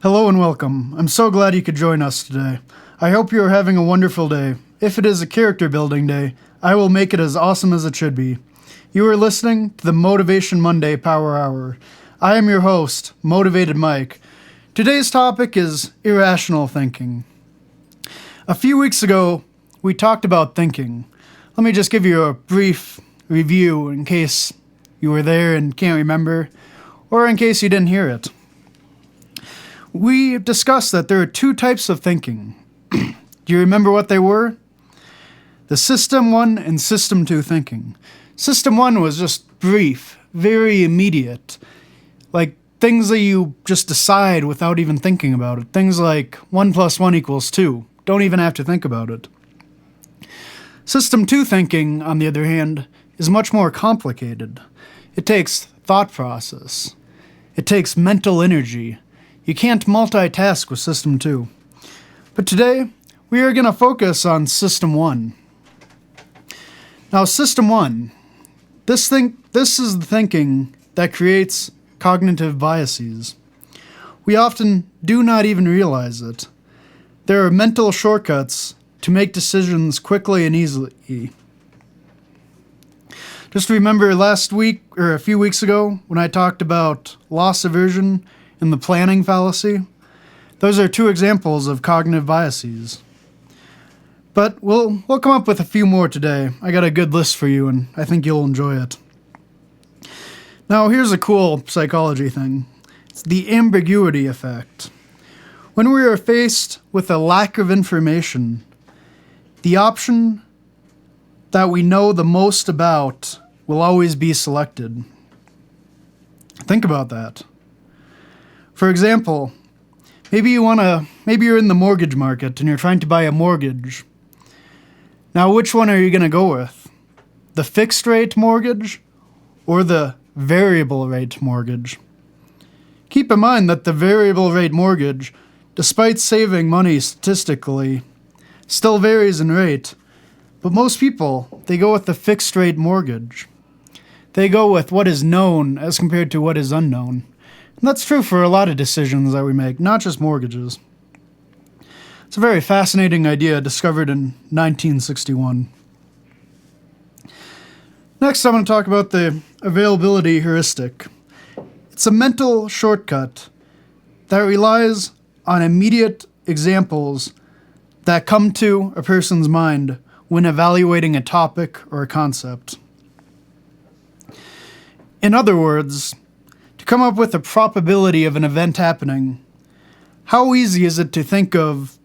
Hello and welcome. I'm so glad you could join us today. I hope you are having a wonderful day. If it is a character building day, I will make it as awesome as it should be. You are listening to the Motivation Monday Power Hour. I am your host, Motivated Mike. Today's topic is irrational thinking. A few weeks ago, we talked about thinking. Let me just give you a brief review in case you were there and can't remember, or in case you didn't hear it. We discussed that there are two types of thinking. Do you remember what they were? The System 1 and System 2 thinking. System 1 was just brief, very immediate, like things that you just decide without even thinking about it. Things like 1 plus 1 equals 2. Don't even have to think about it. System 2 thinking, on the other hand, is much more complicated. It takes thought process. It takes mental energy. You can't multitask with System 2. But today, we are going to focus on System 1. Now, System 1, this is the thinking that creates cognitive biases. We often do not even realize it. There are mental shortcuts to make decisions quickly and easily. Just remember last week, or a few weeks ago, when I talked about loss aversion and the planning fallacy? Those are two examples of cognitive biases. But we'll come up with a few more today. I got a good list for you, and I think you'll enjoy it. Now, here's a cool psychology thing. It's the ambiguity effect. When we are faced with a lack of information, the option that we know the most about will always be selected. Think about that. For example, maybe you're in the mortgage market and you're trying to buy a mortgage. Now, which one are you going to go with? The fixed rate mortgage or the variable rate mortgage? Keep in mind that the variable rate mortgage, despite saving money statistically, still varies in rate. But most people, they go with the fixed rate mortgage. They go with what is known as compared to what is unknown. And that's true for a lot of decisions that we make, not just mortgages. It's a very fascinating idea discovered in 1961. Next, I'm going to talk about the availability heuristic. It's a mental shortcut that relies on immediate examples that come to a person's mind when evaluating a topic or a concept. In other words, to come up with a probability of an event happening, how easy is it to think of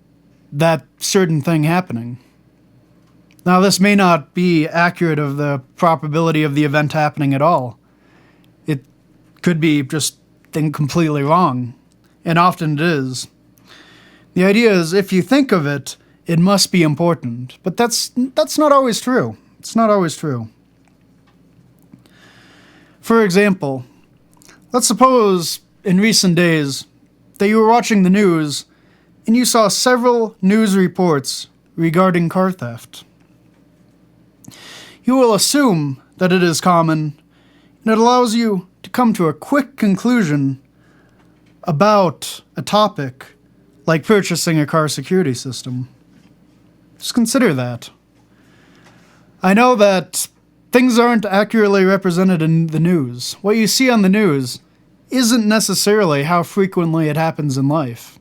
that certain thing happening? Now, this may not be accurate of the probability of the event happening at all. It could be just completely wrong, and often it is. The idea is, if you think of it, it must be important. But that's not always true. It's not always true. For example, let's suppose in recent days that you were watching the news and you saw several news reports regarding car theft. You will assume that it is common, and it allows you to come to a quick conclusion about a topic like purchasing a car security system. Just consider that. I know that things aren't accurately represented in the news. What you see on the news isn't necessarily how frequently it happens in life.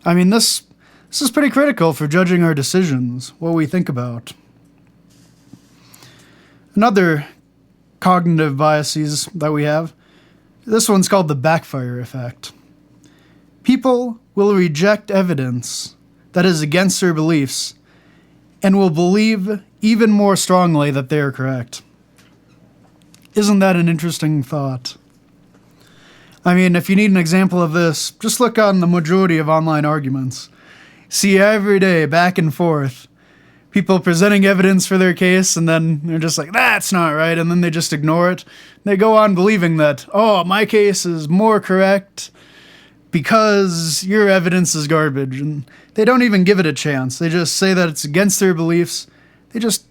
I mean, this is pretty critical for judging our decisions, what we think about. Another cognitive biases that we have, this one's called the backfire effect. People will reject evidence that is against their beliefs and will believe even more strongly that they are correct. Isn't that an interesting thought? I mean, if you need an example of this, just look on the majority of online arguments. See every day, back and forth, people presenting evidence for their case, and then they're just like, that's not right, and then they just ignore it. They go on believing that, oh, my case is more correct because your evidence is garbage, and they don't even give it a chance. They just say that it's against their beliefs. They just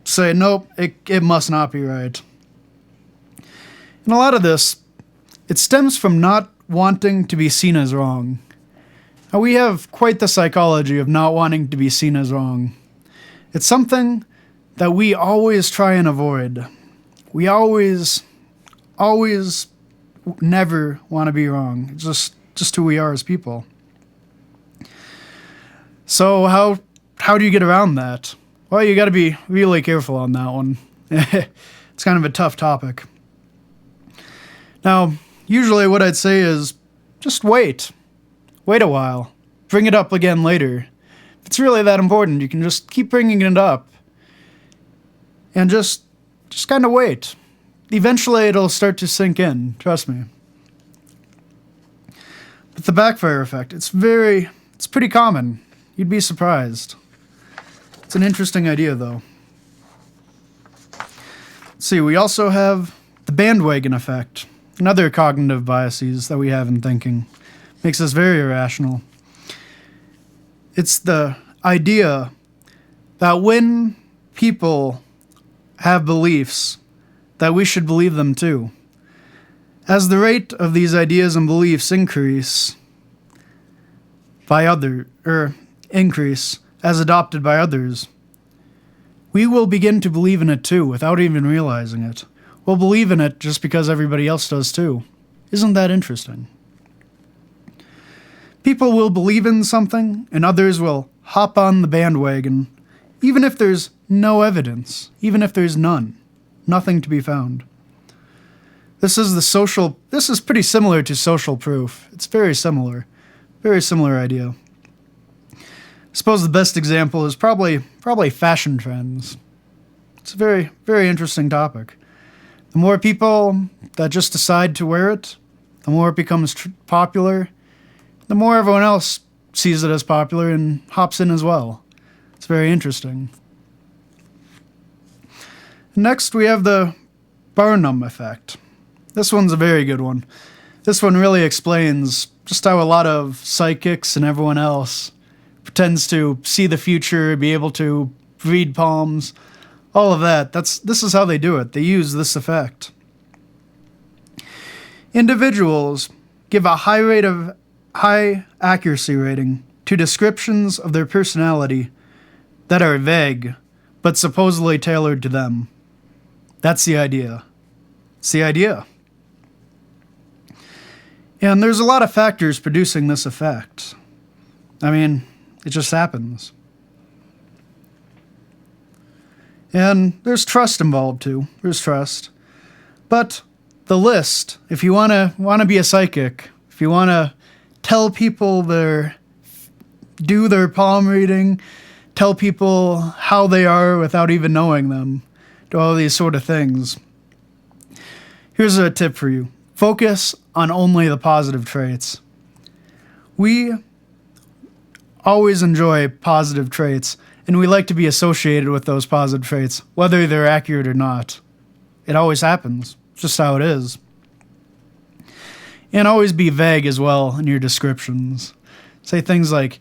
say, nope, it must not be right. And a lot of this, it stems from not wanting to be seen as wrong. Now, we have quite the psychology of not wanting to be seen as wrong. It's something that we always try and avoid. We always never want to be wrong. It's just who we are as people. So how do you get around that? Well, you got to be really careful on that one. It's kind of a tough topic. Now, usually what I'd say is just wait. Wait a while. Bring it up again later. If it's really that important, you can just keep bringing it up. And just kind of wait. Eventually it'll start to sink in, trust me. But the backfire effect, it's pretty common. You'd be surprised. It's an interesting idea, though. Let's see, we also have the bandwagon effect, and other cognitive biases that we have in thinking. Makes us very irrational. It's the idea that when people have beliefs, that we should believe them too. As the rate of these ideas and beliefs increase as adopted by others, we will begin to believe in it too without even realizing it. We'll believe in it just because everybody else does too. Isn't that interesting? People will believe in something and others will hop on the bandwagon, even if there's no evidence, even if there's nothing to be found. This is pretty similar to social proof. It's very similar idea. I suppose the best example is probably fashion trends. It's a very, very interesting topic. The more people that just decide to wear it, the more it becomes popular, the more everyone else sees it as popular and hops in as well. It's very interesting. Next, we have the Barnum effect. This one's a very good one. This one really explains just how a lot of psychics and everyone else pretends to see the future, be able to read palms, all of that. This is how they do it. They use this effect. Individuals give a high accuracy rating to descriptions of their personality that are vague, but supposedly tailored to them. That's the idea. It's the idea. And there's a lot of factors producing this effect. I mean, it just happens. And there's trust involved too. There's trust. But the list, if you want to be a psychic, if you want to tell people do their palm reading, tell people how they are without even knowing them, do all these sort of things. Here's a tip for you. Focus on only the positive traits. We always enjoy positive traits, and we like to be associated with those positive traits, whether they're accurate or not. It always happens. It's just how it is. And always be vague as well in your descriptions. Say things like,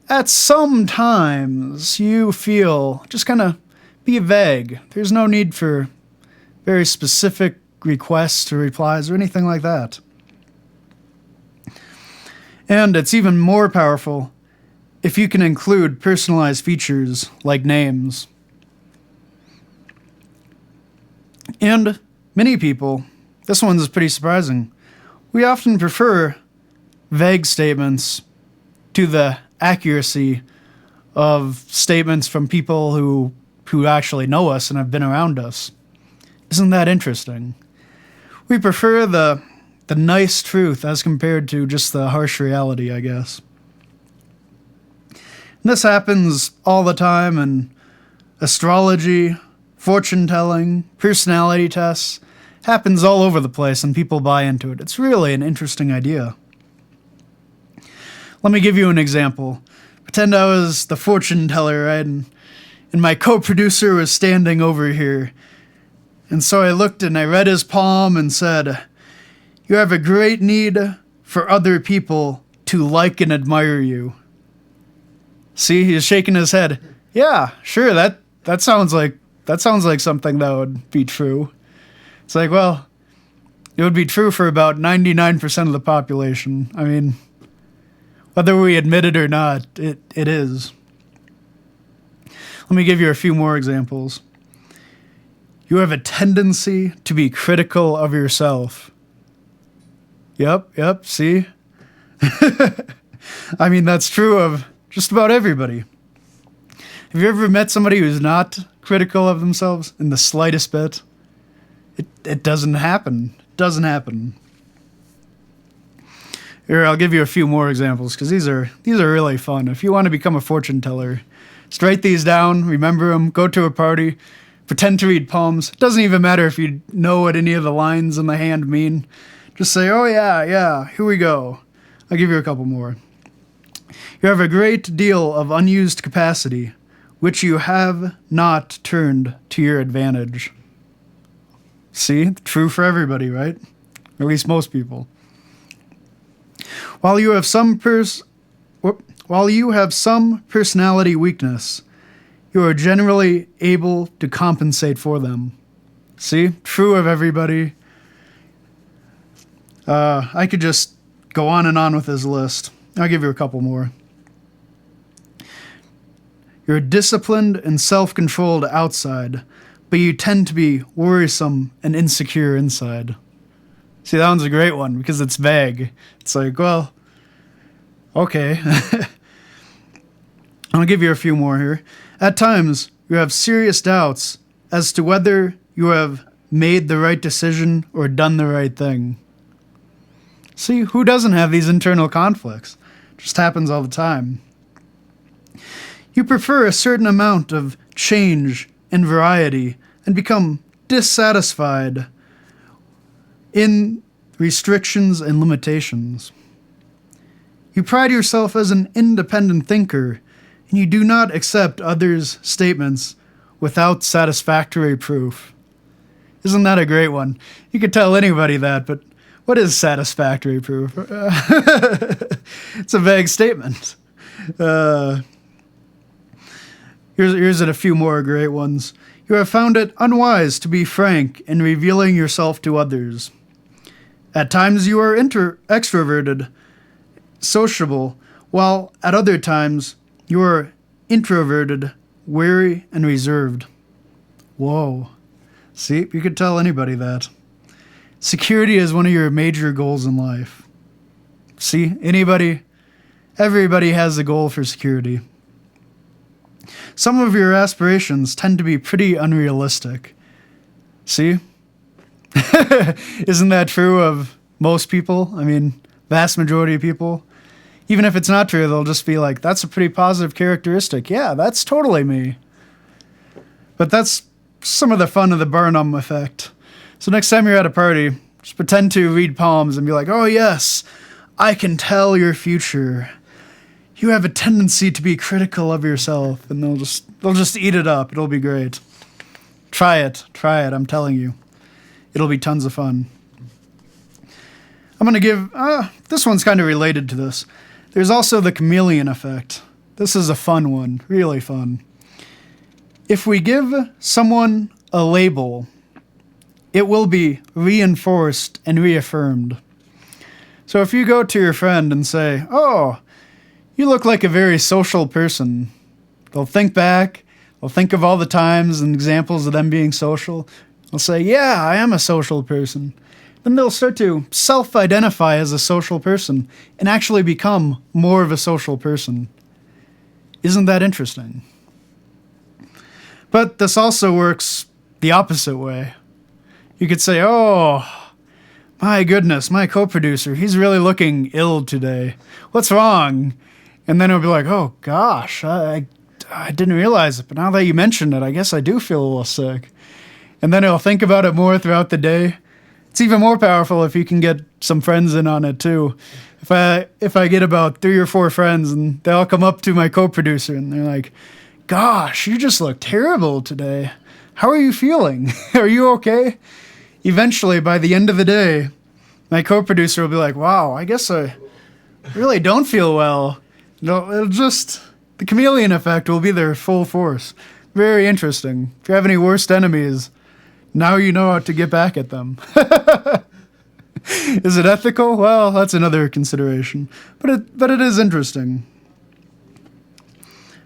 at some times you feel, just kind of be vague. There's no need for very specific requests or replies or anything like that. And it's even more powerful if you can include personalized features like names. And many people, this one's pretty surprising, we often prefer vague statements to the accuracy of statements from people who actually know us and have been around us. Isn't that interesting? We prefer the nice truth as compared to just the harsh reality, I guess. And this happens all the time in astrology, fortune telling, personality tests. Happens all over the place and people buy into it. It's really an interesting idea. Let me give you an example. Pretend I was the fortune teller, right? And my co-producer was standing over here. And so I looked and I read his palm and said, "You have a great need for other people to like and admire you." See, he's shaking his head. Yeah, sure, that sounds like something that would be true. It's like, well, It would be true for about 99% of the population. I mean, whether we admit it or not, it is. Let me give you a few more examples. You have a tendency to be critical of yourself. Yep, see? I mean, that's true of just about everybody. Have you ever met somebody who's not critical of themselves in the slightest bit? It doesn't happen. It doesn't happen. Here, I'll give you a few more examples because these are really fun. If you want to become a fortune teller, just write these down, remember them, go to a party, pretend to read poems. It doesn't even matter if you know what any of the lines in the hand mean. Just say, oh yeah, here we go. I'll give you a couple more. You have a great deal of unused capacity, which you have not turned to your advantage. See, true for everybody, right? Or at least most people. While you have some personality weakness, you are generally able to compensate for them. See, true of everybody. I could just go on and on with this list. I'll give you a couple more. You're disciplined and self-controlled outside, but you tend to be worrisome and insecure inside. See, that one's a great one because it's vague. It's like, well, okay. I'll give you a few more here. At times, you have serious doubts as to whether you have made the right decision or done the right thing. See, who doesn't have these internal conflicts? It just happens all the time. You prefer a certain amount of change and variety and become dissatisfied in restrictions and limitations. You pride yourself as an independent thinker, and you do not accept others' statements without satisfactory proof. Isn't that a great one? You could tell anybody that, but what is satisfactory proof? It's a vague statement. Here's a few more great ones. You have found it unwise to be frank in revealing yourself to others. At times you are extroverted, sociable, while at other times you are introverted, wary, and reserved. Whoa. See, you could tell anybody that. Security is one of your major goals in life. See, everybody has a goal for security. Some of your aspirations tend to be pretty unrealistic. See? Isn't that true of most people? I mean, vast majority of people. Even if it's not true, they'll just be like, that's a pretty positive characteristic. Yeah, that's totally me. But that's some of the fun of the Barnum effect. So next time you're at a party, just pretend to read poems and be like, oh yes, I can tell your future. You have a tendency to be critical of yourself, and they'll just eat it up. It'll be great. Try it, I'm telling you. It'll be tons of fun. I'm going to give, this one's kind of related to this. There's also the chameleon effect. This is a fun one, really fun. If we give someone a label, it will be reinforced and reaffirmed. So if you go to your friend and say, oh, you look like a very social person, they'll think back, they'll think of all the times and examples of them being social. They'll say, yeah, I am a social person. Then they'll start to self-identify as a social person and actually become more of a social person. Isn't that interesting? But this also works the opposite way. You could say, oh, my goodness, my co-producer, he's really looking ill today. What's wrong? And then it'll be like, oh gosh, I didn't realize it, but now that you mentioned it, I guess I do feel a little sick. And then it'll think about it more throughout the day. It's even more powerful if you can get some friends in on it too. If I get about 3 or 4 friends and they all come up to my co-producer and they're like, gosh, you just look terrible today. How are you feeling? Are you okay? Eventually, by the end of the day, my co-producer will be like, wow, I guess I really don't feel well. It'll just, the chameleon effect will be there full force. Very interesting. If you have any worst enemies, now you know how to get back at them. Is it ethical? Well, that's another consideration. But it is interesting.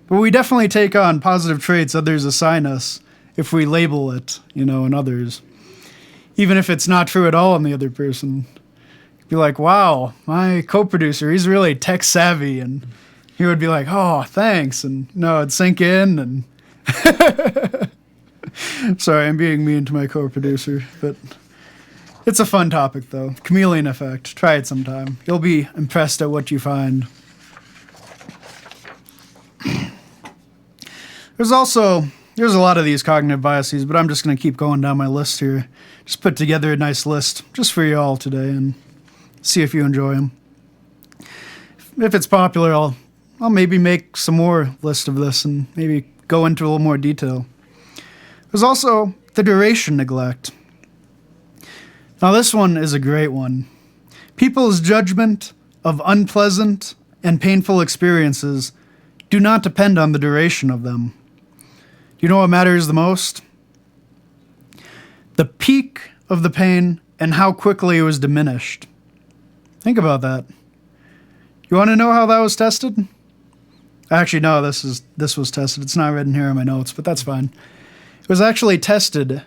But we definitely take on positive traits others assign us if we label it, in others. Even if it's not true at all in the other person. Be like, wow, my co-producer, he's really tech savvy. And he would be like, oh, thanks. And no, it'd sink in. And sorry, I'm being mean to my co-producer. But it's a fun topic, though. Chameleon effect. Try it sometime. You'll be impressed at what you find. There's a lot of these cognitive biases, but I'm just going to keep going down my list here. Just put together a nice list just for you all today and see if you enjoy them. If it's popular, I'll maybe make some more list of this and maybe go into a little more detail. There's also the duration neglect. Now this one is a great one. People's judgment of unpleasant and painful experiences do not depend on the duration of them. You know what matters the most? The peak of the pain and how quickly it was diminished. Think about that. You want to know how that was tested? Actually, no, this was tested. It's not written here in my notes, but that's fine. It was actually tested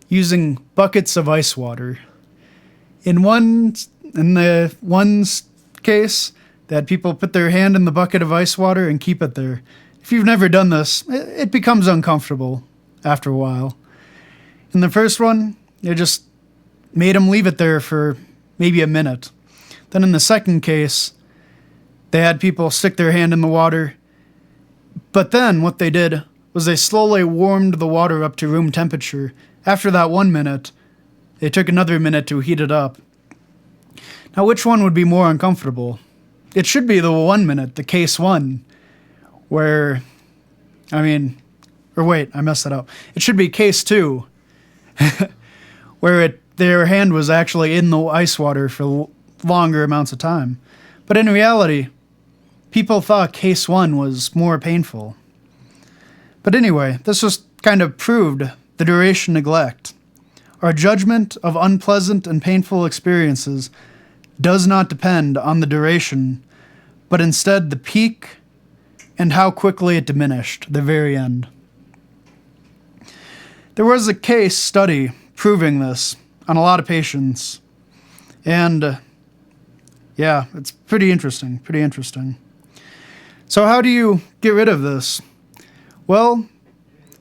using buckets of ice water. In the one case, they had people put their hand in the bucket of ice water and keep it there. If you've never done this, it becomes uncomfortable after a while. In the first one, they just made them leave it there for maybe a minute. Then in the second case, they had people stick their hand in the water. But then what they did was they slowly warmed the water up to room temperature. After that 1 minute, they took another minute to heat it up. Now, which one would be more uncomfortable? It should be the 1 minute, the case one, where, I messed that up. It should be case two, where their hand was actually in the ice water for longer amounts of time. But in reality, people thought case one was more painful. But anyway, this just kind of proved the duration neglect. Our judgment of unpleasant and painful experiences does not depend on the duration, but instead the peak and how quickly it diminished, the very end. There was a case study proving this on a lot of patients, and it's pretty interesting. So how do you get rid of this? Well,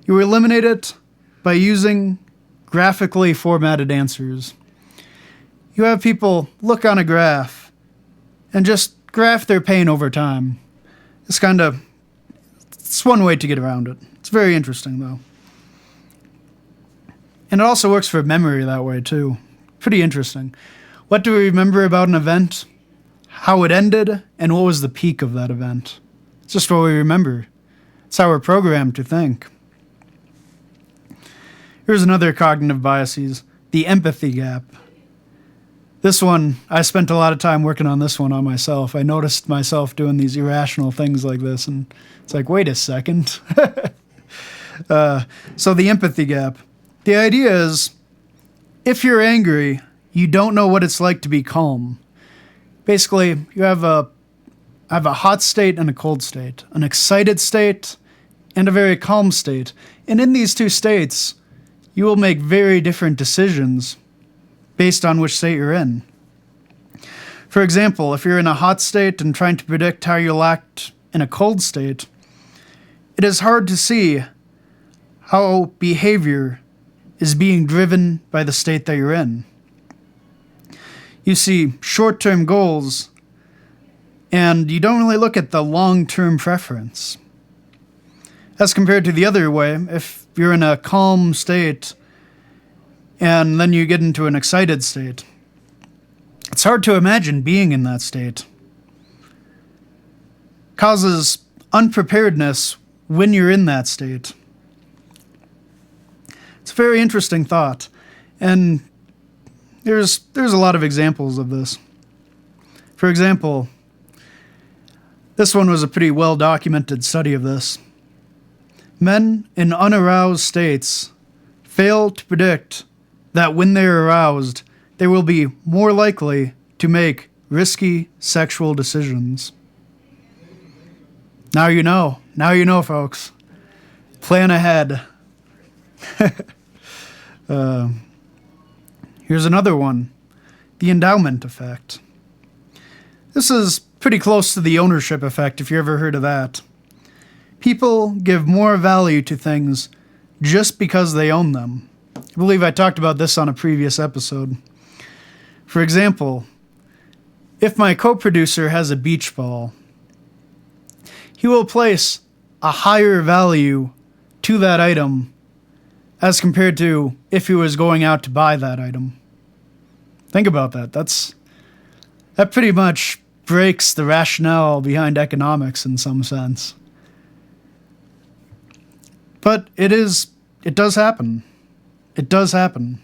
you eliminate it by using graphically formatted answers. You have people look on a graph and just graph their pain over time. It's one way to get around it. It's very interesting, though. And it also works for memory that way, too. Pretty interesting. What do we remember about an event? How it ended, and what was the peak of that event? It's just what we remember. It's how we're programmed to think. Here's another cognitive biases, the empathy gap. This one, I spent a lot of time working on this one on myself. I noticed myself doing these irrational things like this, and it's like, wait a second. So the empathy gap. The idea is, if you're angry, you don't know what it's like to be calm. Basically, you have a hot state and a cold state, an excited state and a very calm state. And in these two states, you will make very different decisions based on which state you're in. For example, if you're in a hot state and trying to predict how you'll act in a cold state, it is hard to see how behavior is being driven by the state that you're in. You see short-term goals, and you don't really look at the long-term preference. As compared to the other way, if you're in a calm state and then you get into an excited state, it's hard to imagine being in that state. Causes unpreparedness when you're in that state. It's a very interesting thought, and there's a lot of examples of this. For example, this one was a pretty well-documented study of this. Men in unaroused states fail to predict that when they're aroused, they will be more likely to make risky sexual decisions. Now you know. Now you know, folks. Plan ahead. Here's another one. The endowment effect. This is pretty close to the ownership effect, if you ever heard of that. People give more value to things just because they own them. I believe I talked about this on a previous episode. For example, if my co-producer has a beach ball, he will place a higher value to that item as compared to if he was going out to buy that item. Think about that. That pretty much breaks the rationale behind economics in some sense. But it does happen. It does happen.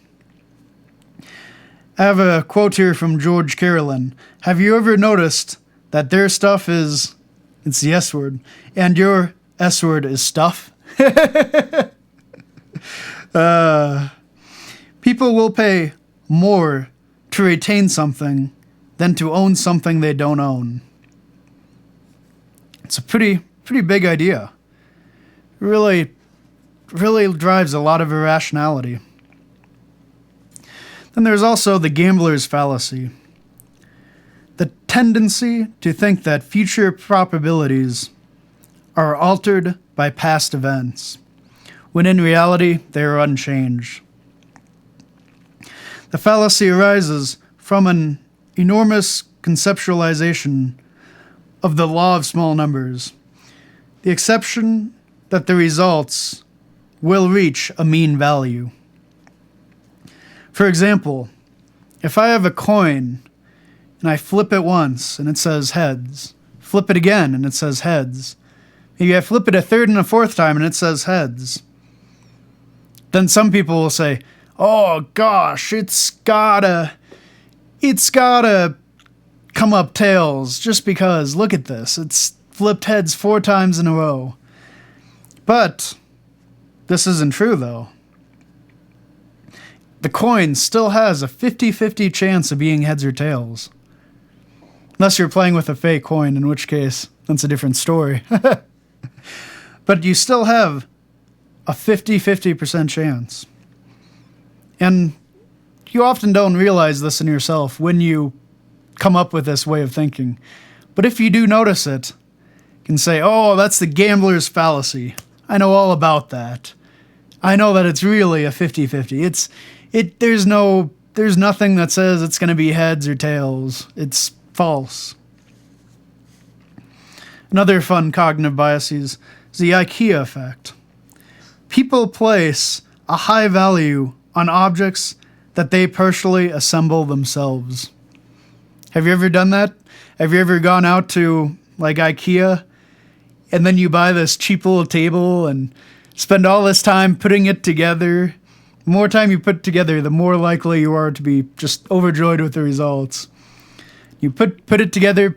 I have a quote here from George Carlin. Have you ever noticed that their stuff it's the S word, and your S word is stuff? People will pay more to retain something than to own something they don't own. It's a pretty big idea. It really drives a lot of irrationality. Then there's also the gambler's fallacy. The tendency to think that future probabilities are altered by past events, when in reality they are unchanged. The fallacy arises from an enormous conceptualization of the law of small numbers, the exception that the results will reach a mean value. For example, if I have a coin and I flip it once and it says heads, flip it again and it says heads, maybe I flip it a third and a fourth time and it says heads, then some people will say, oh gosh, it's gotta come up tails just because, look at this, it's flipped heads 4 times in a row. But this isn't true though. The coin still has a 50-50 chance of being heads or tails. Unless you're playing with a fake coin, in which case, that's a different story. But you still have a 50-50% chance. And you often don't realize this in yourself when you come up with this way of thinking. But if you do notice it, you can say, oh, that's the gambler's fallacy. I know all about that. I know that it's really a 50-50. There's nothing that says it's going to be heads or tails. It's false. Another fun cognitive bias is the IKEA effect. People place a high value on objects that they partially assemble themselves. Have you ever done that? Have you ever gone out to like IKEA and then you buy this cheap little table and spend all this time putting it together? The more time you put together, the more likely you are to be just overjoyed with the results. You put it together,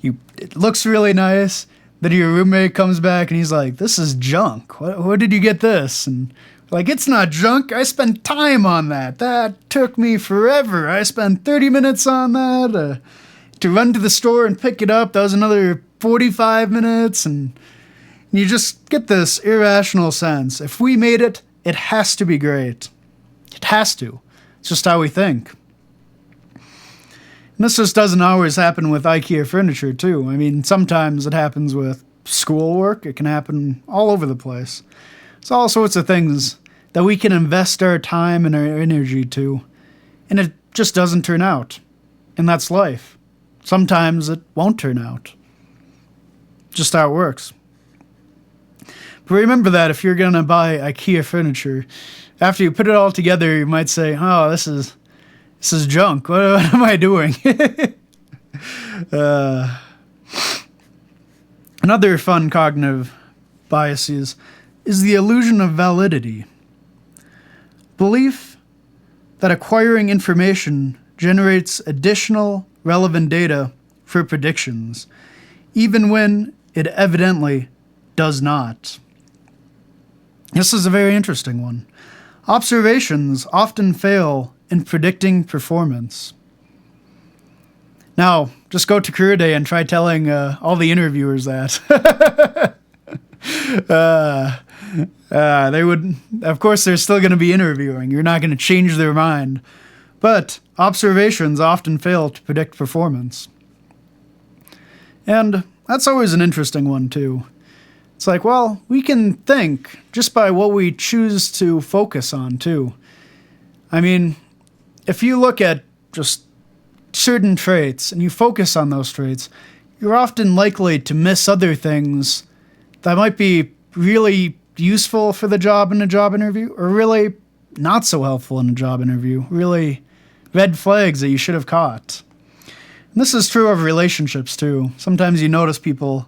it looks really nice. Then your roommate comes back and he's like, this is junk. Where did you get this? And like, it's not junk. I spent time on that. That took me forever. I spent 30 minutes on that. To run to the store and pick it up, that was another 45 minutes. And you just get this irrational sense. If we made it, it has to be great. It has to. It's just how we think. And this just doesn't always happen with IKEA furniture, too. I mean, sometimes it happens with schoolwork. It can happen all over the place. It's all sorts of things that we can invest our time and our energy to, and it just doesn't turn out. And that's life. Sometimes it won't turn out. Just how it works. But remember that if you're going to buy IKEA furniture, after you put it all together, you might say, oh, this is junk. What am I doing? Another fun cognitive biases is the illusion of validity. Belief that acquiring information generates additional relevant data for predictions, even when it evidently does not. This is a very interesting one. Observations often fail in predicting performance. Now, just go to career day and try telling all the interviewers that. They would, of course, they're still going to be interviewing. You're not going to change their mind. But observations often fail to predict performance. And that's always an interesting one, too. It's like, well, we can think just by what we choose to focus on, too. I mean, if you look at just certain traits and you focus on those traits, you're often likely to miss other things that might be really useful for the job in a job interview or really not so helpful in a job interview, really red flags that you should have caught. And this is true of relationships too. Sometimes you notice people,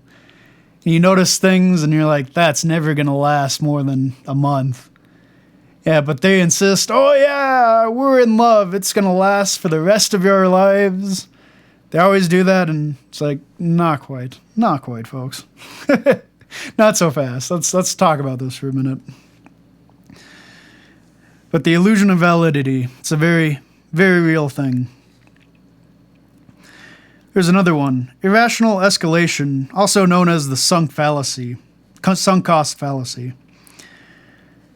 and you notice things and you're like, that's never going to last more than a month. Yeah, but they insist, oh yeah, we're in love. It's going to last for the rest of your lives. They always do that, and it's like, not quite. Not quite, folks. Not so fast. Let's talk about this for a minute. But the illusion of validity, it's a very, very real thing. There's another one. Irrational escalation, also known as the sunk cost fallacy.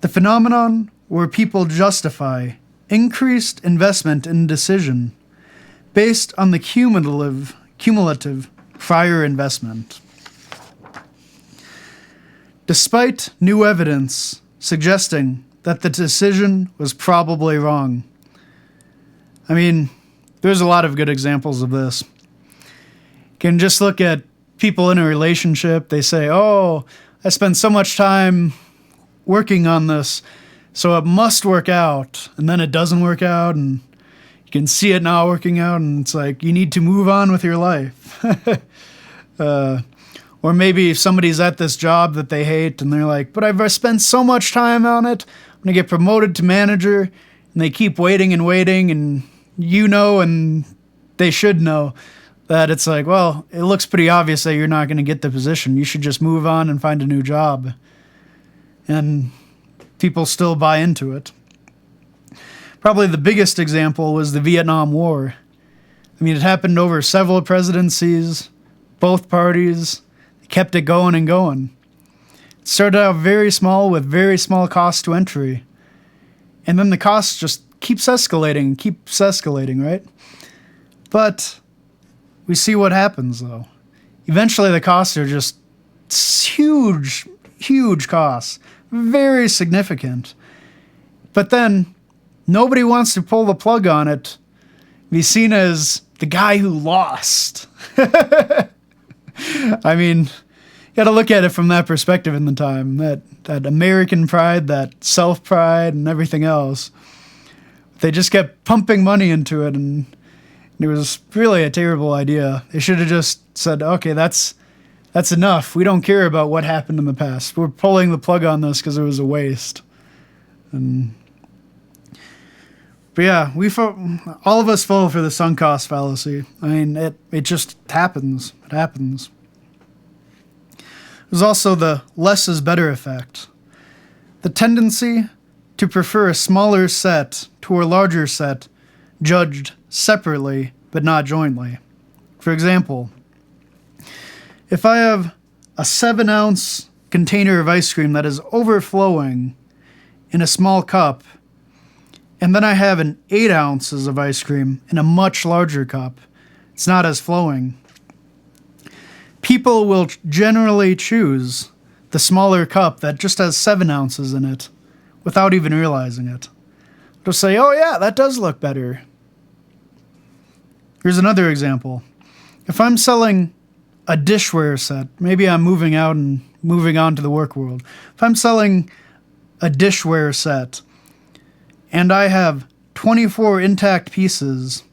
The phenomenon where people justify increased investment in decision based on the cumulative prior investment. Despite new evidence suggesting that the decision was probably wrong. I mean, there's a lot of good examples of this. You can just look at people in a relationship. They say, oh, I spent so much time working on this, so it must work out. And then it doesn't work out, and you can see it not working out, and it's like, you need to move on with your life. Or maybe if somebody's at this job that they hate, and they're like, but I've spent so much time on it, I'm going to get promoted to manager, and they keep waiting, and you know, and they should know that it's like, well, it looks pretty obvious that you're not going to get the position. You should just move on and find a new job. And people still buy into it. Probably the biggest example was the Vietnam War. I mean, it happened over several presidencies, both parties kept it going and going. It started out very small with very small cost to entry. And then the cost just keeps escalating, right? But we see what happens, though. Eventually, the costs are just huge, huge costs. Very significant. But then, nobody wants to pull the plug on it. Be seen as the guy who lost. I mean, you gotta look at it from that perspective in the time. That American pride, that self-pride, and everything else. They just kept pumping money into it, and it was really a terrible idea. They should have just said, okay, that's enough. We don't care about what happened in the past. We're pulling the plug on this because it was a waste. But yeah, all of us fall for the sunk cost fallacy. I mean, it just happens. It happens. There's also the less is better effect. The tendency to prefer a smaller set to a larger set, judged separately but not jointly. For example, if I have a 7-ounce container of ice cream that is overflowing in a small cup, and then I have an 8 ounces of ice cream in a much larger cup, it's not as flowing. People will generally choose the smaller cup that just has 7 ounces in it without even realizing it. They'll say, oh yeah, that does look better. Here's another example. If I'm selling a dishware set, maybe I'm moving out and moving on to the work world. If I'm selling a dishware set and I have 24 intact pieces,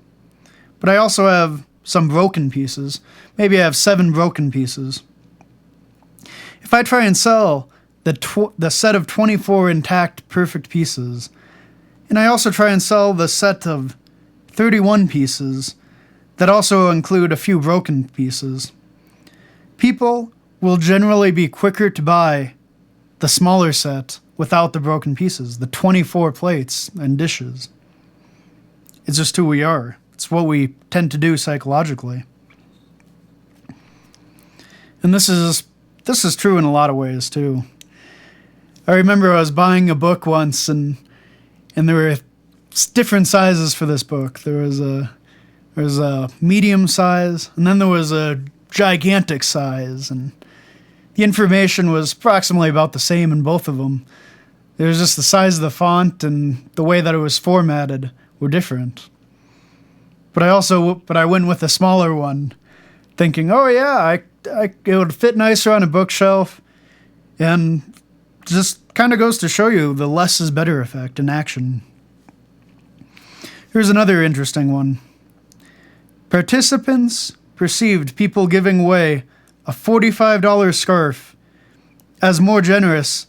but I also have some broken pieces, maybe I have 7 broken pieces. If I try and sell the set of 24 intact perfect pieces, and I also try and sell the set of 31 pieces that also include a few broken pieces, people will generally be quicker to buy the smaller set without the broken pieces, the 24 plates and dishes. It's just who we are. It's what we tend to do psychologically. And this is true in a lot of ways too. I remember I was buying a book once, and there were different sizes for this book. There was a medium size, and then there was a gigantic size, and the information was approximately about the same in both of them. It was just the size of the font and the way that it was formatted were different. But I went with a smaller one, thinking, oh yeah, it would fit nicer on a bookshelf, and just kind of goes to show you the less is better effect in action. Here's another interesting one. Participants perceived people giving away a $45 scarf as more generous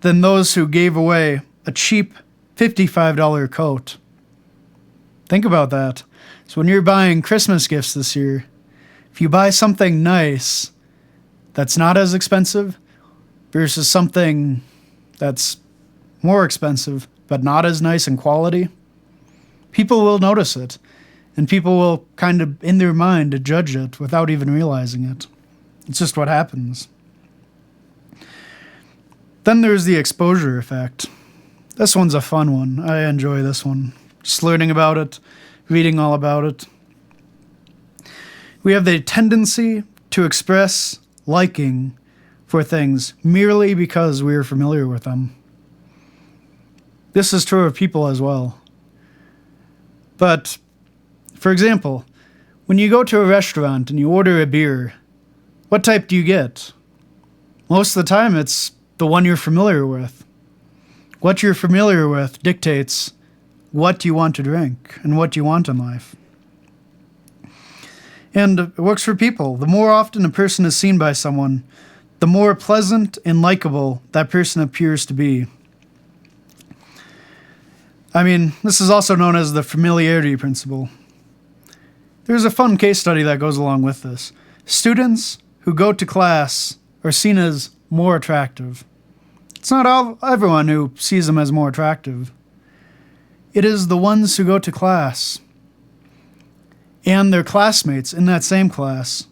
than those who gave away a cheap $55 coat. Think about that. So when you're buying Christmas gifts this year, if you buy something nice that's not as expensive versus something that's more expensive but not as nice in quality, people will notice it, and people will kind of, in their mind, judge it without even realizing it. It's just what happens. Then there's the exposure effect. This one's a fun one. I enjoy this one. Just learning about it, reading all about it. We have the tendency to express liking for things merely because we are familiar with them. This is true of people as well. But, for example, when you go to a restaurant and you order a beer, what type do you get? Most of the time, it's the one you're familiar with. What you're familiar with dictates what you want to drink and what you want in life. And it works for people. The more often a person is seen by someone, the more pleasant and likable that person appears to be. I mean, this is also known as the familiarity principle. There's a fun case study that goes along with this. Students who go to class are seen as more attractive. It's not everyone who sees them as more attractive. It is the ones who go to class and their classmates in that same class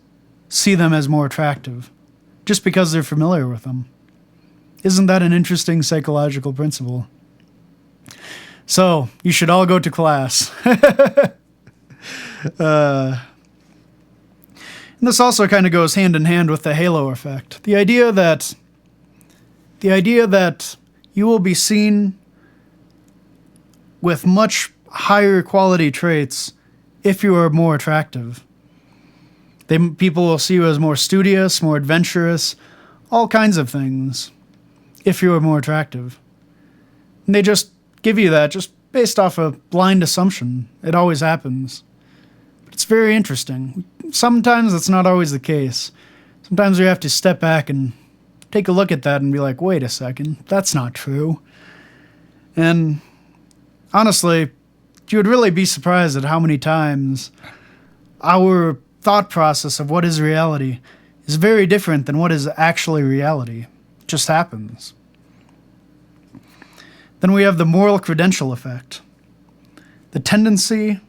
see them as more attractive just because they're familiar with them. Isn't that an interesting psychological principle? So, you should all go to class. And this also kind of goes hand in hand with the halo effect. The idea that you will be seen with much higher quality traits if you are more attractive. People will see you as more studious, more adventurous, all kinds of things if you are more attractive. And they just give you that just based off a blind assumption. It always happens. But it's very interesting. Sometimes that's not always the case. Sometimes we have to step back and take a look at that and be like, wait a second, that's not true. And honestly, you would really be surprised at how many times our thought process of what is reality is very different than what is actually reality. It just happens. Then we have the moral credential effect. The tendency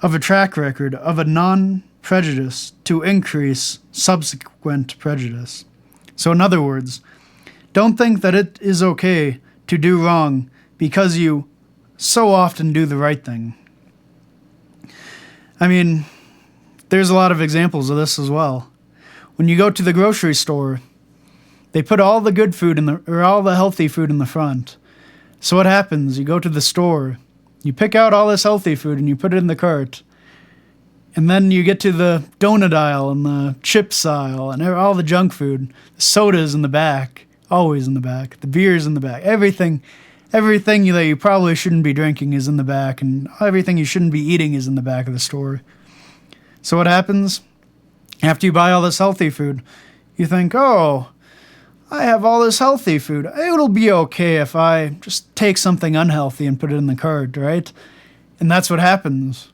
of a track record of a non-prejudice to increase subsequent prejudice. So in other words, don't think that it is okay to do wrong because you so often do the right thing. I mean, there's a lot of examples of this as well. When you go to the grocery store, they put all the good food or all the healthy food in the front. So what happens? You go to the store, you pick out all this healthy food and you put it in the cart. And then you get to the donut aisle and the chips aisle and all the junk food. The soda's in the back, always in the back. The beer's in the back. Everything that you probably shouldn't be drinking is in the back, and everything you shouldn't be eating is in the back of the store. So what happens? After you buy all this healthy food, you think, oh, I have all this healthy food. It'll be okay if I just take something unhealthy and put it in the cart, right? And that's what happens.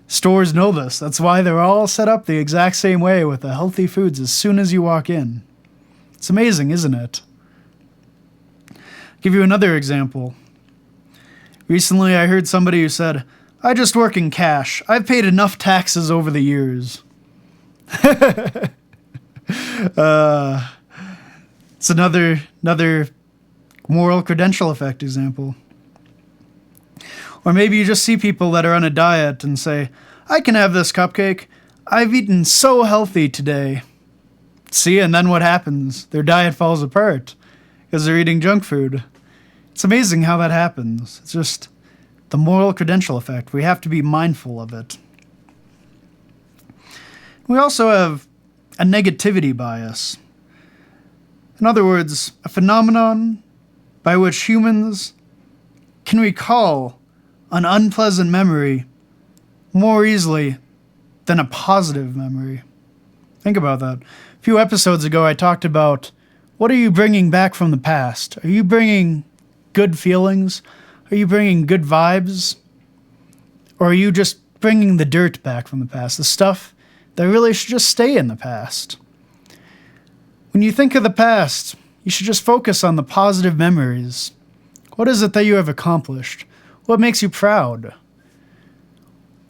Stores know this. That's why they're all set up the exact same way with the healthy foods as soon as you walk in. It's amazing, isn't it? I'll give you another example. Recently, I heard somebody who said, I just work in cash. I've paid enough taxes over the years. It's another moral credential effect example. Or maybe you just see people that are on a diet and say, I can have this cupcake. I've eaten so healthy today. See, and then what happens? Their diet falls apart because they're eating junk food. It's amazing how that happens. It's just the moral credential effect. We have to be mindful of it. We also have a negativity bias. In other words, a phenomenon by which humans can recall an unpleasant memory more easily than a positive memory. Think about that. A few episodes ago, I talked about what are you bringing back from the past? Are you bringing good feelings? Are you bringing good vibes? Or are you just bringing the dirt back from the past? The stuff that really should just stay in the past. When you think of the past, you should just focus on the positive memories. What is it that you have accomplished? What makes you proud?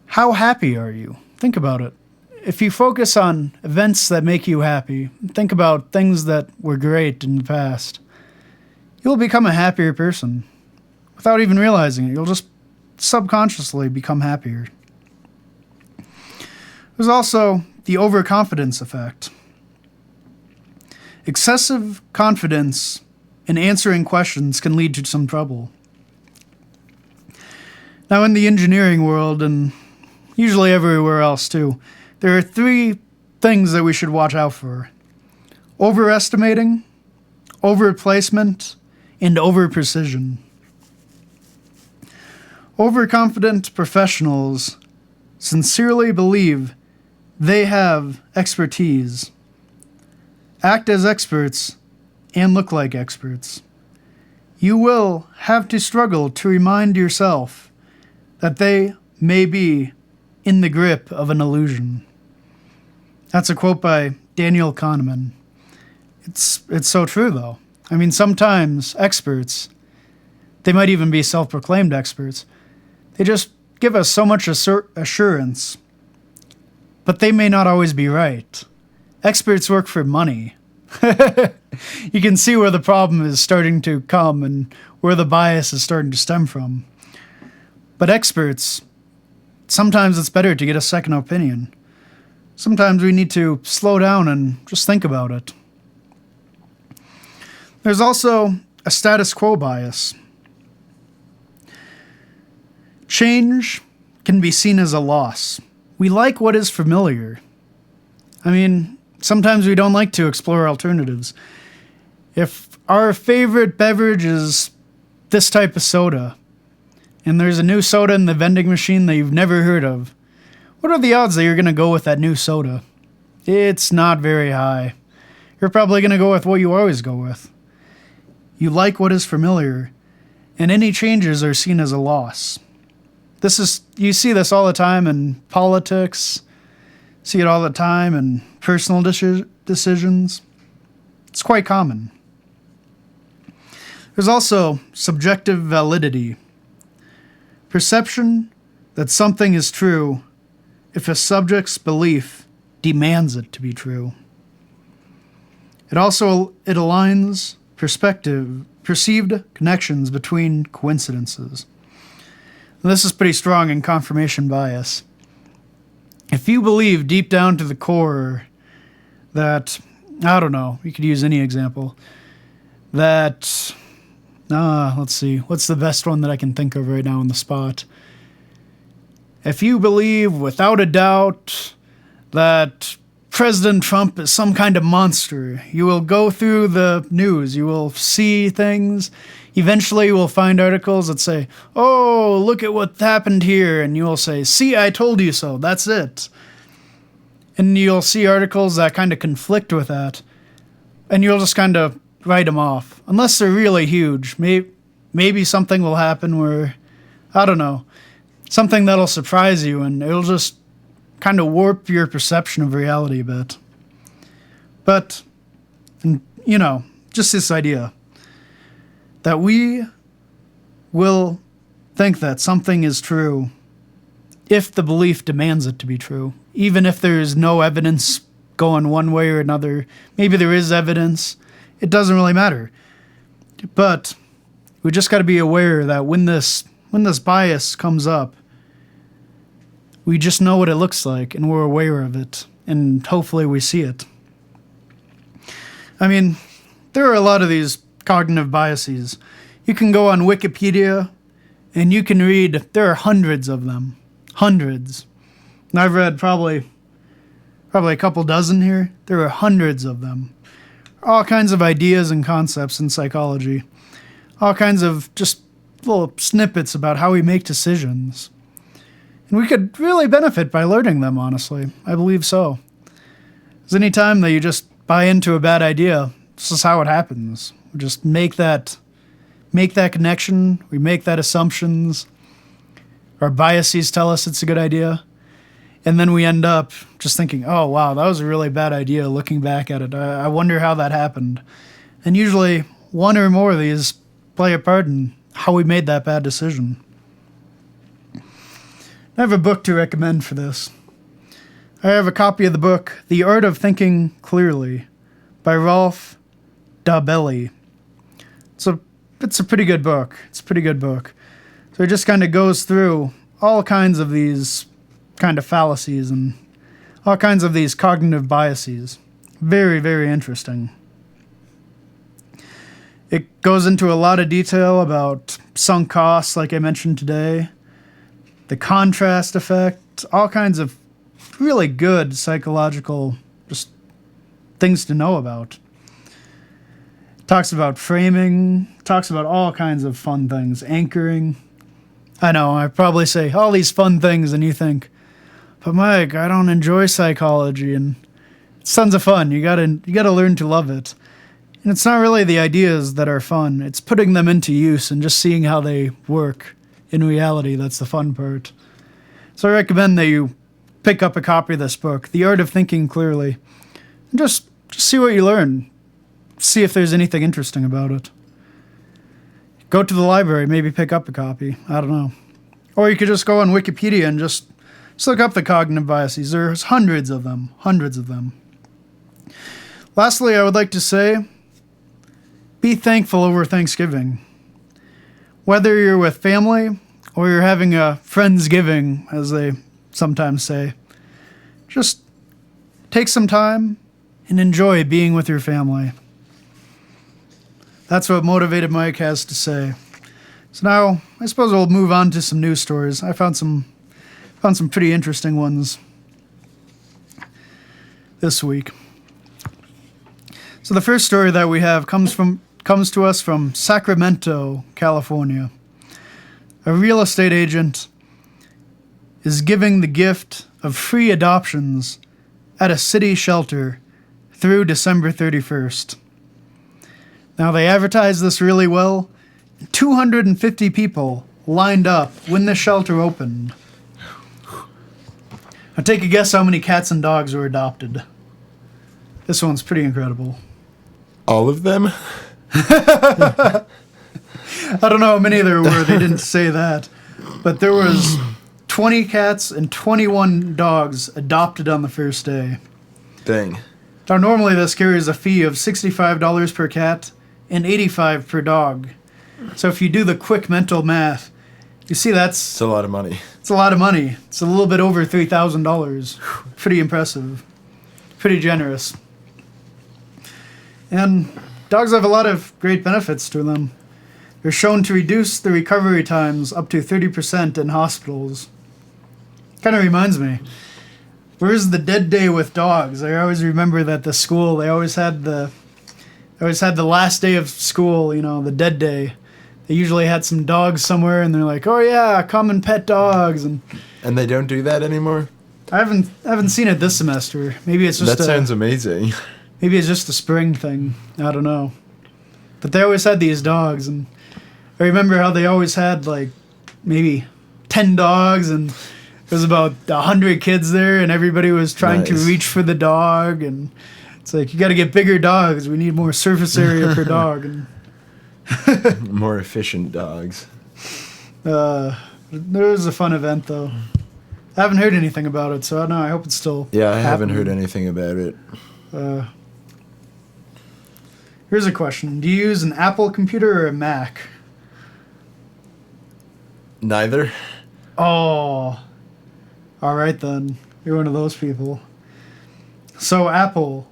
How happy are you? Think about it. If you focus on events that make you happy, think about things that were great in the past, you'll become a happier person. Without even realizing it, you'll just subconsciously become happier. There's also the overconfidence effect. Excessive confidence in answering questions can lead to some trouble. Now, in the engineering world, and usually everywhere else too, there are three things that we should watch out for: overestimating, overplacement, and overprecision. Overconfident professionals sincerely believe they have expertise, act as experts, and look like experts. You will have to struggle to remind yourself that they may be in the grip of an illusion. That's a quote by Daniel Kahneman. It's so true, though. I mean, sometimes experts, they might even be self-proclaimed experts, they just give us so much assurance, but they may not always be right. Experts work for money. You can see where the problem is starting to come and where the bias is starting to stem from. But experts, sometimes it's better to get a second opinion. Sometimes we need to slow down and just think about it. There's also a status quo bias. Change can be seen as a loss. We like what is familiar. I mean, sometimes we don't like to explore alternatives. If our favorite beverage is this type of soda, and there's a new soda in the vending machine that you've never heard of, what are the odds that you're going to go with that new soda? It's not very high. You're probably going to go with what you always go with. You like what is familiar, and any changes are seen as a loss. You see this all the time in politics, see it all the time in personal decisions. It's quite common. There's also subjective validity. Perception that something is true if a subject's belief demands it to be true. It aligns perceived connections between coincidences. And this is pretty strong in confirmation bias. If you believe deep down to the core that, I don't know, you could use any example, that, let's see, what's the best one that I can think of right now on the spot? If you believe without a doubt that President Trump is some kind of monster, you will go through the news, you will see things, eventually you will find articles that say, oh, look at what happened here, and you will say, see, I told you so, that's it. And you'll see articles that kind of conflict with that, and you'll just kind of write them off. Unless they're really huge, maybe something will happen where, I don't know, something that'll surprise you, and it'll just kind of warp your perception of reality a bit. But, just this idea that we will think that something is true if the belief demands it to be true, even if there is no evidence going one way or another. Maybe there is evidence. It doesn't really matter. But we just got to be aware that when this bias comes up, we just know what it looks like and we're aware of it, and hopefully we see it. I mean, there are a lot of these cognitive biases. You can go on Wikipedia and you can read, there are hundreds of them. Hundreds. And I've read probably a couple dozen here. There are hundreds of them. All kinds of ideas and concepts in psychology. All kinds of just little snippets about how we make decisions. And we could really benefit by learning them, honestly. I believe so. Because any time that you just buy into a bad idea, this is how it happens. We just make that connection. We make that assumptions. Our biases tell us it's a good idea. And then we end up just thinking, oh, wow, that was a really bad idea looking back at it. I wonder how that happened. And usually one or more of these play a part in how we made that bad decision. I have a book to recommend for this. I have a copy of the book, The Art of Thinking Clearly, by Rolf Dabelli. It's a pretty good book. So it just kind of goes through all kinds of these kind of fallacies and all kinds of these cognitive biases. Very, very interesting. It goes into a lot of detail about sunk costs, like I mentioned today, the contrast effect, all kinds of really good psychological just things to know about. Talks about framing, talks about all kinds of fun things, anchoring. I know, I probably say all these fun things and you think, but Mike, I don't enjoy psychology, and it's tons of fun. You gotta learn to love it. And it's not really the ideas that are fun. It's putting them into use and just seeing how they work in reality. That's the fun part. So I recommend that you pick up a copy of this book, The Art of Thinking Clearly, and just see what you learn. See if there's anything interesting about it. Go to the library, maybe pick up a copy. I don't know. Or you could just go on Wikipedia and just look up the cognitive biases. There's hundreds of them. Lastly, I would like to say, be thankful over Thanksgiving. Whether you're with family or you're having a Friendsgiving, as they sometimes say, just take some time and enjoy being with your family. That's what Motivated Mike has to say. So now, I suppose we'll move on to some news stories. I found some pretty interesting ones this week. So the first story that we have comes to us from Sacramento, California. A real estate agent is giving the gift of free adoptions at a city shelter through December 31st. Now, they advertised this really well. 250 people lined up when the shelter opened. Now, take a guess how many cats and dogs were adopted. This one's pretty incredible. All of them? I don't know how many there were. They didn't say that. But there was 20 cats and 21 dogs adopted on the first day. Dang. Now, normally this carries a fee of $65 per cat and $85 per dog. So if you do the quick mental math, you see It's a lot of money. It's a lot of money. It's a little bit over $3,000. Pretty impressive. Pretty generous. And dogs have a lot of great benefits to them. They're shown to reduce the recovery times up to 30% in hospitals. Kind of reminds me, where's the dead day with dogs? I always remember that the school, they always had the last day of school, the dead day. They usually had some dogs somewhere, and they're like, "Oh yeah, come and pet dogs." And they don't do that anymore? I haven't seen it this semester. Maybe it's just that sounds amazing. Maybe it's just a spring thing. I don't know. But they always had these dogs, and I remember how they always had like maybe 10 dogs, and there was about 100 kids there, and everybody was trying to reach for the dog, and it's like, you got to get bigger dogs. We need more surface area per dog. And more efficient dogs. There was a fun event though. I haven't heard anything about it, so I don't know. I hope it's still. Yeah, I haven't heard happening. anything about it. Here's a question: do you use an Apple computer or a Mac? Neither. Oh, all right then. You're one of those people. So Apple,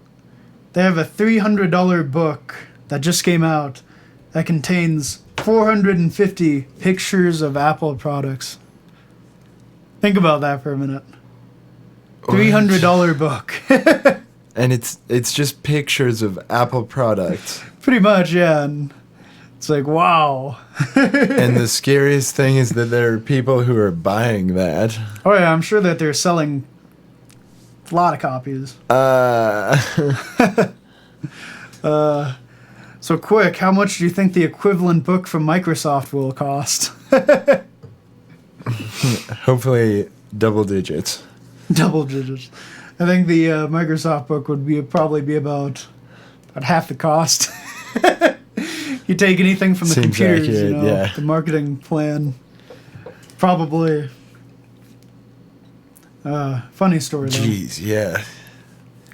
they have a $300 book that just came out that contains 450 pictures of Apple products. Think about that for a minute. $300 book. And it's just pictures of Apple products. Pretty much, yeah. And it's like, wow. And the scariest thing is that there are people who are buying that. Oh yeah, I'm sure that they're selling a lot of copies. So quick, how much do you think the equivalent book from Microsoft will cost? Hopefully double digits. Double digits. I think the Microsoft book would probably be about half the cost. You take anything from the Seems computers, accurate, yeah. the marketing plan, probably. Funny story though. Jeez, yeah.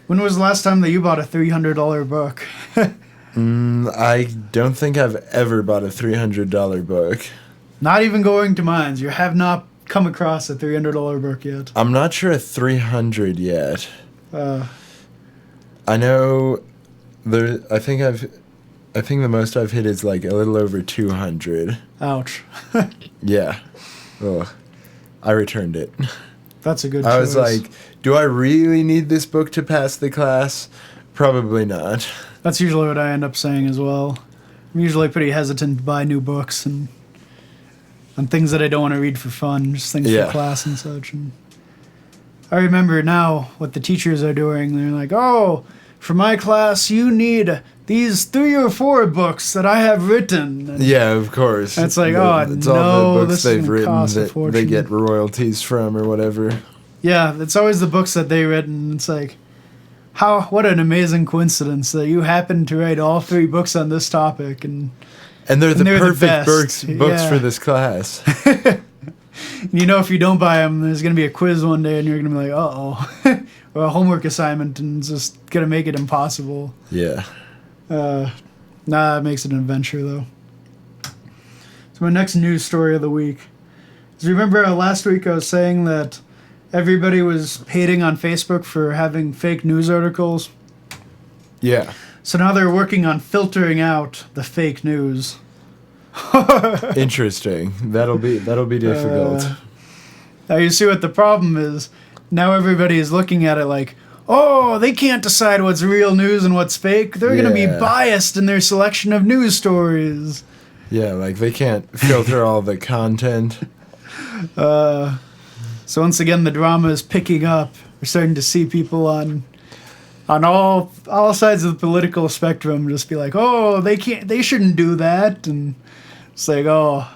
When was the last time that you bought a $300 book? I don't think I've ever bought a $300 book. Not even going to mines. You have not come across a $300 book yet. I'm not sure a 300 yet. I know there. I think the most I've hit is like a little over 200. Ouch. Yeah. Ugh. I returned it. That's a good I choice. was like, do I really need this book to pass the class? Probably not. That's usually what I end up saying as well. I'm usually pretty hesitant to buy new books and things that I don't want to read for fun, just things Yeah. for class and such. And I remember now what the teachers are doing. They're like, oh, for my class, you need these 3 or 4 books that I have written. And Yeah, of course. It's like, It's oh, all no, the this books is they've gonna written cost a that they fortune. get royalties from or whatever. Yeah, it's always the books that they written. It's like, what an amazing coincidence that you happen to write all 3 books on this topic. And And they're they're the perfect best. books Yeah. for this class. you know, if you don't buy them, there's going to be a quiz one day and you're going to be like, uh-oh. Or a homework assignment, and it's just going to make it impossible. Yeah. It makes it an adventure, though. So my next news story of the week. Do you remember last week I was saying that everybody was hating on Facebook for having fake news articles? Yeah. So now they're working on filtering out the fake news. Interesting. That'll be difficult. Now you see what the problem is. Now everybody is looking at it like, oh, they can't decide what's real news and what's fake. They're going to be Yeah. biased in their selection of news stories. Yeah, like they can't filter all the content. So once again, the drama is picking up. We're starting to see people on all sides of the political spectrum just be like, oh, they shouldn't do that, and it's like, oh,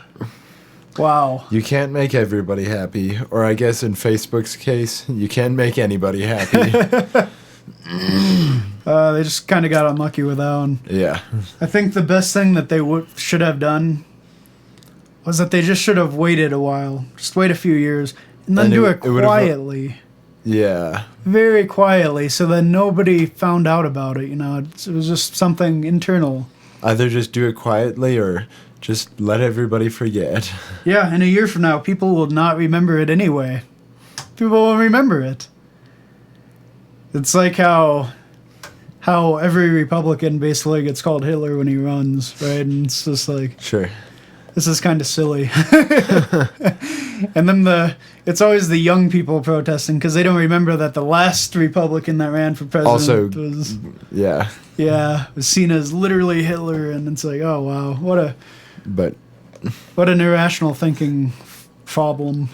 wow. You can't make everybody happy, or I guess in Facebook's case, you can't make anybody happy. They just kind of got unlucky with that one. Yeah. I think the best thing that they should have done was that they just should have waited a while, just wait a few years, and then And do it it would've- quietly. Yeah. Very quietly, so that nobody found out about it. It was just something internal. Either just do it quietly or just let everybody forget. Yeah, in a year from now, people will not remember it anyway. People will remember it. It's like how every Republican basically gets called Hitler when he runs, right? And it's just like, Sure. this is kind of silly. And then it's always the young people protesting because they don't remember that the last Republican that ran for president Also, was yeah. was seen as literally Hitler, and it's like, oh wow, But what an irrational thinking problem.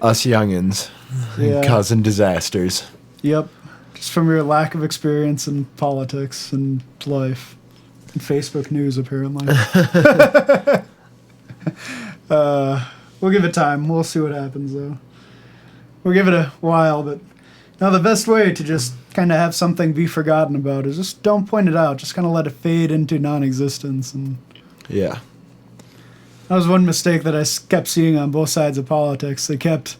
us youngins Yeah. causing disasters. Yep, just from your lack of experience in politics and life, and Facebook news apparently. We'll give it time. We'll see what happens, though. We'll give it a while, but now the best way to just kind of have something be forgotten about is just don't point it out. Just kind of let it fade into non-existence. And Yeah. That was one mistake that I kept seeing on both sides of politics. They kept,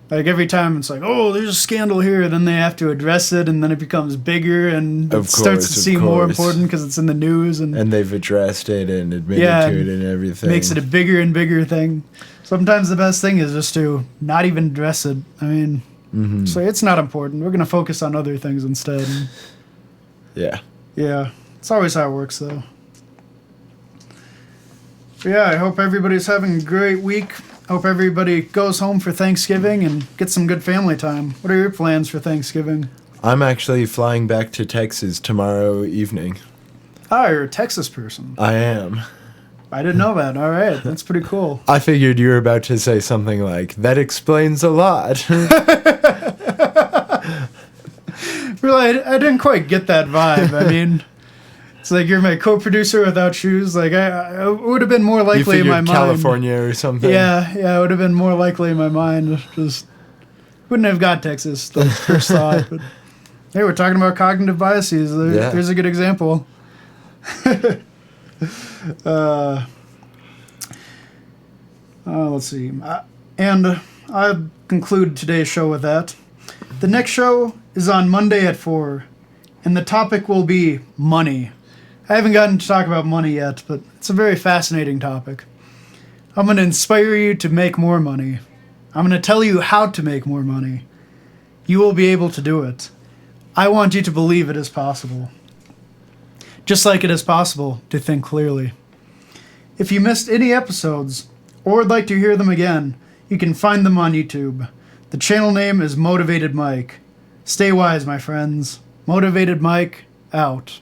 like, every time it's like, oh, there's a scandal here, then they have to address it, and then it becomes bigger, and it starts to seem more important because it's in the news. And they've addressed it and admitted to it and everything. Makes it a bigger and bigger thing. Sometimes the best thing is just to not even address it. I mean, say it's not important. We're going to focus on other things instead. Yeah. Yeah. It's always how it works, though. But yeah, I hope everybody's having a great week. Hope everybody goes home for Thanksgiving and gets some good family time. What are your plans for Thanksgiving? I'm actually flying back to Texas tomorrow evening. Ah, you're a Texas person. I am. I didn't know that. All right. That's pretty cool. I figured you were about to say something like, that explains a lot. Really, I didn't quite get that vibe. I mean, it's like you're my co-producer without shoes. Like, I would have been more likely in my mind. California or something. Yeah, it would have been more likely in my mind. Just wouldn't have got Texas, the first thought. But hey, we're talking about cognitive biases. There's a good example. Let's see. And I'll conclude today's show with that. The next show is on Monday at 4, and the topic will be money. I haven't gotten to talk about money yet, but it's a very fascinating topic. I'm going to inspire you to make more money. I'm going to tell you how to make more money. You will be able to do it. I want you to believe it is possible. Just like it is possible to think clearly. If you missed any episodes, or would like to hear them again, you can find them on YouTube. The channel name is Motivated Mike. Stay wise, my friends. Motivated Mike, out.